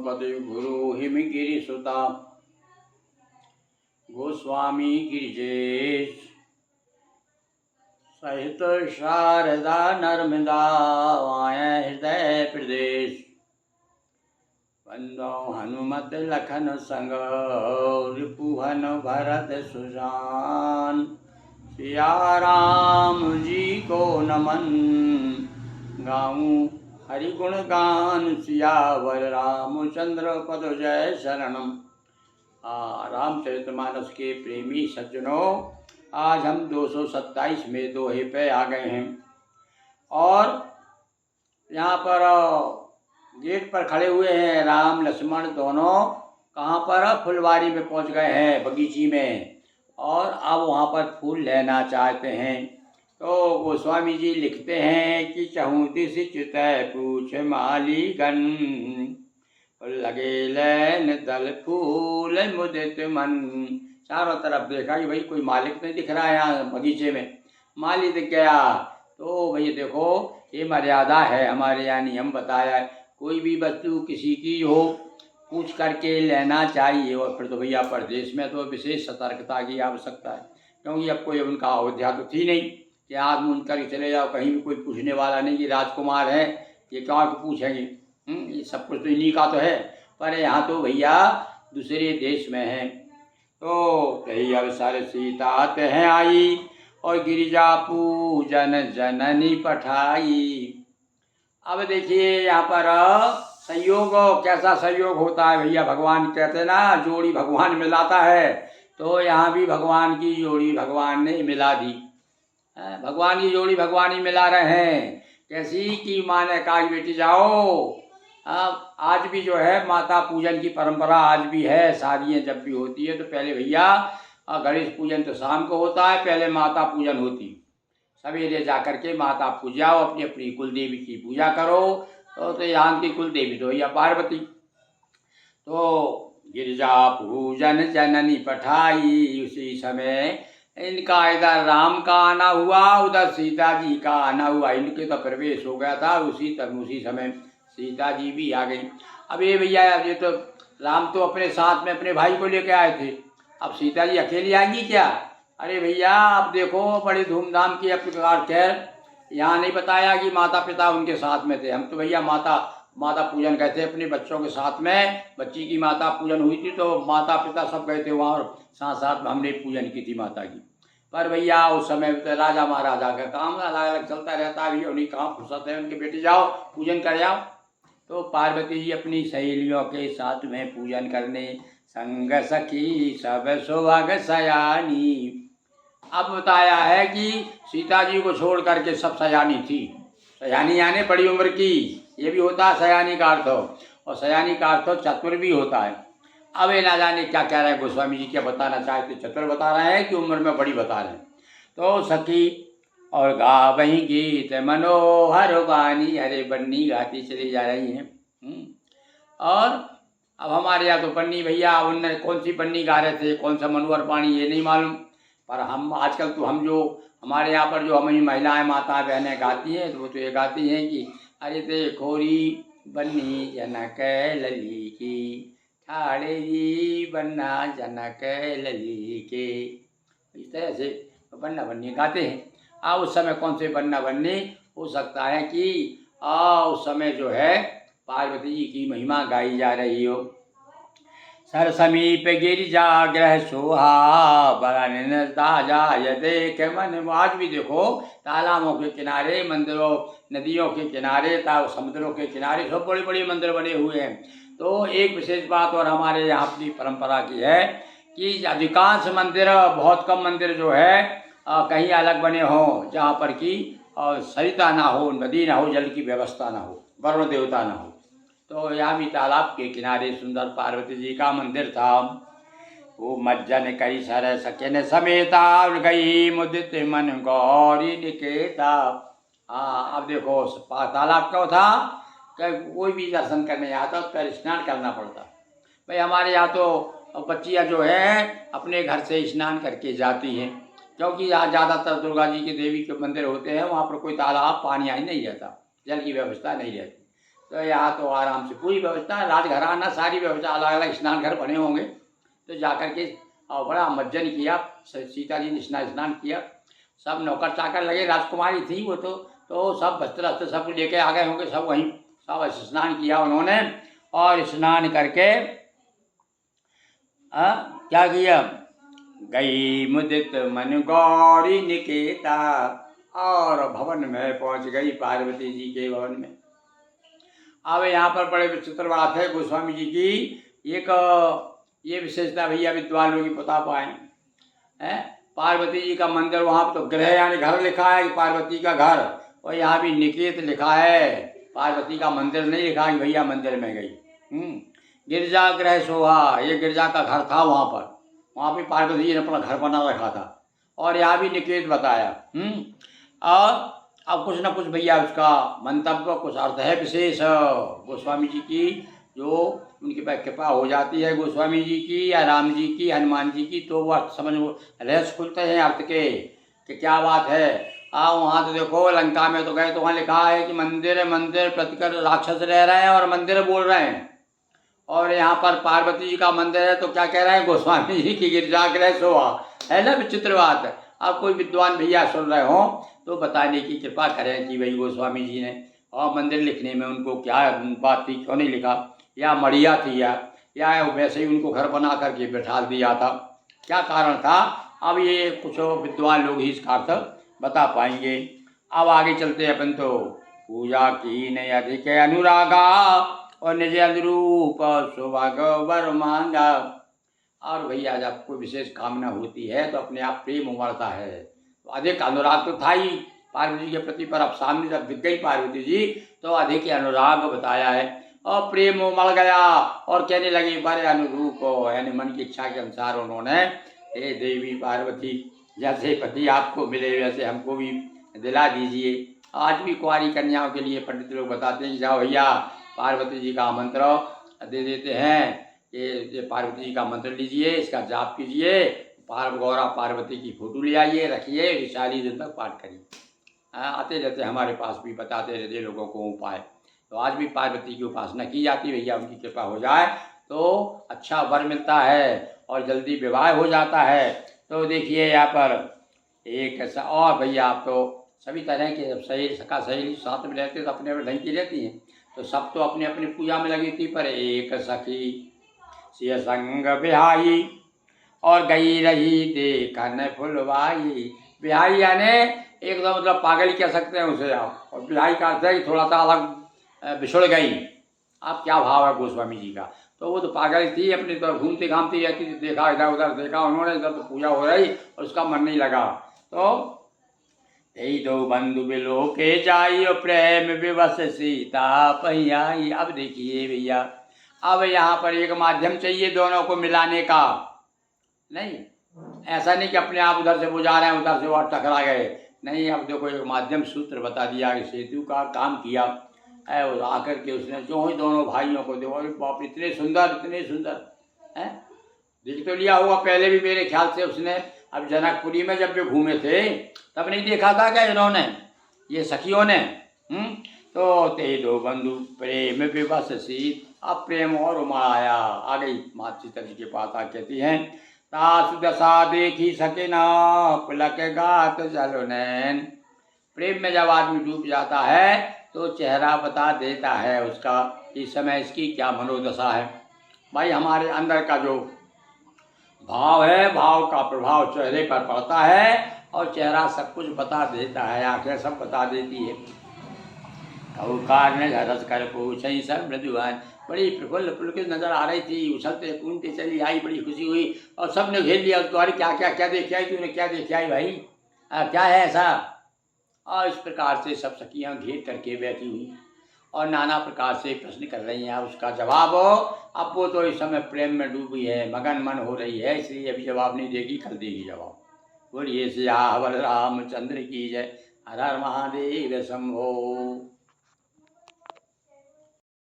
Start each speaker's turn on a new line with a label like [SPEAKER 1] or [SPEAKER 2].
[SPEAKER 1] गणपति गुरु हिमगिरि सुता गोस्वामी गिरिजेश सहित शारदा नर्मदा वाया हृदय प्रदेश बंदो हनुमत लखन संग रिपुहन भरत सुजान सिया राम जी को नमन गाऊं हरि गुण गान सियावर रामचंद्र पद जय शरणम। रामचरितमानस के प्रेमी सज्जनों, आज हम 227 में दोहे पे आ गए हैं और यहाँ पर गेट पर खड़े हुए हैं। राम लक्ष्मण दोनों कहाँ पर? फुलवारी में पहुँच गए हैं, बगीची में, और अब वहाँ पर फूल लेना चाहते हैं। तो गोस्वामी जी लिखते हैं कि चहूँ दिस चितय पूछ मालीगण लगे लैन दल फूल मुदित मन। चारों तरफ देखा कि भाई कोई मालिक नहीं दिख रहा है यहाँ बगीचे में। माली दिख गया तो भैया देखो, ये मर्यादा है हमारे यहाँ, नियम बताया है, कोई भी वस्तु किसी की हो पूछ करके लेना चाहिए। और फिर तो भैया प्रदेश में तो विशेष सतर्कता की आवश्यकता है, क्योंकि अब कोई उनका अयोध्या तो थी नहीं कि आप उन कर चले जाओ, कहीं भी कोई पूछने वाला नहीं कि राजकुमार है ये क्या पूछेंगे। ये सब कुछ तो इन्हीं का तो है, पर यहाँ तो भैया दूसरे देश में है। तो कही अवसर सीता तह आई और गिरिजा पूजन जननी पठाई। अब देखिए यहाँ पर संयोग, कैसा संयोग होता है भैया। भगवान कहते हैं ना, जोड़ी भगवान मिलाता है, तो यहाँ भी भगवान की जोड़ी भगवान ने मिला दी। भगवान की जोड़ी भगवान ही मिला रहे हैं। कैसी कि माँ ने कहा बेटी जाओ। आज भी जो है माता पूजन की परंपरा आज भी है। शादियाँ जब भी होती है तो पहले भैया गणेश पूजन तो शाम को होता है, पहले माता पूजन होती। सवेरे जा कर के माता पूजाओ, अपनी अपनी कुल देवी की पूजा करो। तो यहाँ की कुल देवी तो भैया पार्वती। तो गिरिजा पूजन जननी पठाई। उसी समय इनका इधर राम का आना हुआ, उधर सीता जी का आना हुआ। इनके तो प्रवेश हो गया था उसी समय सीता जी भी आ गई। अब ये भैया, ये तो राम तो अपने साथ में अपने भाई को लेके आए थे, अब सीता जी अकेली आएंगी क्या? अरे भैया अब देखो, बड़ी धूमधाम की प्रकार। खैर यहाँ नहीं बताया कि माता पिता उनके साथ में थे। हम तो भैया माता पूजन कहते हैं अपने बच्चों के साथ में। बच्ची की माता पूजन हुई थी तो माता पिता सब गए थे वहाँ, और साथ साथ में हमने पूजन की थी माता की। पर भैया उस समय तो राजा महाराजा का काम अलग अलग चलता रहता है, भैया उन्हीं कहाँ फुर्सत है उनके, बेटे जाओ पूजन कर जाओ। तो पार्वती जी अपनी सहेलियों के साथ में पूजन करने संग सखी सब सुहाग सयानी। अब बताया है कि सीता जी को छोड़ करके सब सयानी थी। सयानी यानी बड़ी उम्र की, ये भी होता है सयानी का अर्थ, और सयानी का अर्थ चतुर भी होता है। अब ये ना जाने क्या कह रहे हैं गोस्वामी जी, क्या बताना चाहते, चतुर बता रहे हैं कि उम्र में बड़ी बता रहे हैं। तो सखी और गा वही गीत मनोहर वाणी, अरे बन्नी गाती चली जा रही हैं। और अब हमारे यहाँ तो बन्नी भैया, उनने कौन सी बन्नी गा रहे थे, कौन सा मनोहर वाणी ये नहीं मालूम, पर हम आजकल तो हम जो हमारे यहाँ पर जो हमारी महिलाएं माताएं बहनें गाती हैं तो वो तो ये गाती हैं कि अरे देखोरी बन्नी जनक लली की, ठाड़े जी बन्ना जनक लली के, इस तरह से बन्ना बन्नी गाते हैं। उस समय कौन से बन्ना बन्नी, हो सकता है कि उस समय जो है पार्वती जी की महिमा गाई जा रही हो। सर समीप गिरिजा ग्रह सोहा बड़ा जाय देख मन। आज भी देखो तालाबों के किनारे, मंदिरों, नदियों के किनारे, समुद्रों के किनारे सब बड़े बड़े मंदिर बने हुए हैं। तो एक विशेष बात और हमारे यहाँ की परंपरा की है कि अधिकांश मंदिर, बहुत कम मंदिर जो है कहीं अलग बने हों जहाँ पर कि सरिता ना हो, नदी ना हो, जल की व्यवस्था ना हो, वरुण देवता ना हो। तो यहाँ भी तालाब के किनारे सुंदर पार्वती जी का मंदिर था। वो मज्जन कई सर सकेन समेता गई मुदित मन गौरी निकेता। अब देखो तालाब क्यों था कि कोई भी दर्शन करने आता तो पैर स्नान करना पड़ता। भाई हमारे यहाँ तो बच्चियाँ जो हैं अपने घर से स्नान करके जाती हैं, क्योंकि यहाँ ज़्यादातर दुर्गा जी के देवी के मंदिर होते हैं, वहाँ पर कोई तालाब पानी आई नहीं रहता, जल की व्यवस्था नहीं रहती। तो यहाँ तो आराम से पूरी व्यवस्था, राजघराना सारी व्यवस्था, अलग अलग स्नान घर बने होंगे। तो जाकर के और बड़ा मज्जन किया, सीता जी ने स्नान किया। सब नौकर चाकर लगे, राजकुमारी थी वो तो सब वस्त्र वस्त्र सब लेके आ गए होंगे, सब वहीं सब स्नान किया उन्होंने। और स्नान करके क्या किया, गई मुदित मन गौरी निकेता, और भवन में पहुंच गई पार्वती जी के भवन में। अब यहाँ पर बड़े विचित्र बात है गोस्वामी जी की, एक ये विशेषता भैया विद्वान लोग बता पाए हैं। पार्वती जी का मंदिर, वहाँ पर तो गृह यानी घर लिखा है कि पार्वती का घर, और यहाँ भी निकेत लिखा है, पार्वती का मंदिर नहीं लिखा कि भैया मंदिर में गई। गिरजा गृह शोभा, ये गिरजा का घर था वहाँ पे पार्वती जी ने अपना घर बना रखा था, और यहाँ भी निकेत बताया। और अब कुछ न कुछ भैया उसका मंतव्य, कुछ अर्थ है विशेष गोस्वामी जी की, जो उनकी पर कृपा हो जाती है गोस्वामी जी की या राम जी की, हनुमान जी की, तो वह समझ रहस्य खुलते हैं अर्थ के कि क्या बात है। वहाँ तो देखो लंका में तो गए तो वहाँ लिखा है कि मंदिर मंदिर प्रतिकर राक्षस रह रहे हैं और मंदिर बोल रहे हैं, और यहाँ पर पार्वती जी का मंदिर है तो क्या कह रहे हैं गोस्वामी जी की गिरजागृह शोभा है ना, विचित्र बात है। अब कोई विद्वान भैया सुन रहे हो तो बताने की कृपा करें कि भाई गोस्वामी जी ने और मंदिर लिखने में उनको क्या बात थी, क्यों नहीं लिखा, या मढ़िया थी या वैसे ही उनको घर बना करके बैठा दिया था, क्या कारण था। अब ये कुछ विद्वान लोग ही इसका अर्थ बता पाएंगे। अब आगे चलते अपन तो पूजा की नहीं अधिक अनुरागा और निज अनुरूप सौभाग्य वर मांगा। और भैया जब कोई विशेष कामना होती है तो अपने आप प्रेम उमड़ता है, तो अधिक अनुराग तो था ही पार्वती जी के प्रति, पर अब सामने जब दिख गई पार्वती जी तो अधिक अनुराग बताया है, और प्रेम उमड़ गया और कहने लगी बड़े अनुरूप हो, यानी मन की इच्छा के अनुसार उन्होंने, हे देवी पार्वती, जैसे पति आपको मिले वैसे हमको भी दिला दीजिए। आज भी कुंवारी कन्याओं के लिए पंडित लोग बताते हैं कि जाओ भैया पार्वती जी का आमंत्रण दे देते हैं, ये पार्वती जी का मंत्र लीजिए, इसका जाप कीजिए, गौरा पार्वती की फोटो ले आइए, रखिए, 40 दिन तक पाठ करिए। आते रहते हमारे पास भी बताते रहते लोगों को उपाय। तो आज भी पार्वती की उपासना की जाती है भैया, उनकी कृपा हो जाए तो अच्छा वर मिलता है और जल्दी विवाह हो जाता है। तो देखिए यहाँ पर एक ऐसा, और भैया आप तो सभी तरह के सहेली सखा सहेली साथ में रहते तो अपने अपने ढंग की रहती हैं, तो सब तो अपने अपनी पूजा में लगी थी, पर एक सखी सिय संग बिहाई और गई रही देखन फुलवाई। बिहाई यानी एकदम मतलब पागल कह सकते हैं उसे आप, और बिहाई का अर्थ है कि थोड़ा सा अलग बिछुड़ गई। आप क्या भाव है गोस्वामी जी का, तो वो तो पागल थी, अपनी तरफ घूमती घामती रहती थी, देखा इधर उधर देखा उन्होंने, इधर तो पूजा हो रही और उसका मन नहीं लगा। तो यही दो बंधु बिलो के जाई और प्रेम विवश सीता पहियाई। अब देखिए भैया, अब यहाँ पर एक माध्यम चाहिए दोनों को मिलाने का, नहीं ऐसा नहीं कि अपने आप उधर से बुझा रहे हैं उधर से और टकरा गए, नहीं। अब देखो एक माध्यम सूत्र बता दिया कि सेतु का काम किया है, और आकर के उसने जो ही दोनों भाइयों को देखो, बाप इतने सुंदर हैं, देख तो लिया होगा पहले भी मेरे ख्याल से उसने, अब जनकपुरी में जब वे घूमे थे तब नहीं देखा था क्या इन्होंने, ये सखियों ने। तो ते दो बंधु प्रेम विवश सी, अब प्रेम और उमड़ाया। आ गई माँ सीता जी के पास, आ कहती हैं तासु दशा देखी सके ना पुलक गात चलो नैन। प्रेम में जब आदमी डूब जाता है तो चेहरा बता देता है उसका इस समय इसकी क्या मनोदशा है। भाई हमारे अंदर का जो भाव है, भाव का प्रभाव चेहरे पर पड़ता है, और चेहरा सब कुछ बता देता है, आंखें सब बता देती है। कहुकार ने रस कर पूछ सब मृदुआन, बड़ी प्रफुल्ल पुलकित नजर आ रही थी, उछलते कूदते चली आई, बड़ी खुशी हुई, और सब ने घेर लिया उसको, अरे क्या क्या क्या देखे आई तूने, क्या देखे आई भाई, क्या है ऐसा। और इस प्रकार से सब सखियाँ घेर करके बैठी हुई और नाना प्रकार से प्रश्न कर रही हैं। उसका जवाब हो, अब वो तो इस समय प्रेम में डूबी है, मगन मन हो रही है, इसलिए अभी जवाब नहीं देगी, कल देगी जवाब। बोलिए सियावर रामचंद्र की जय। हर हर महादेव शंभो।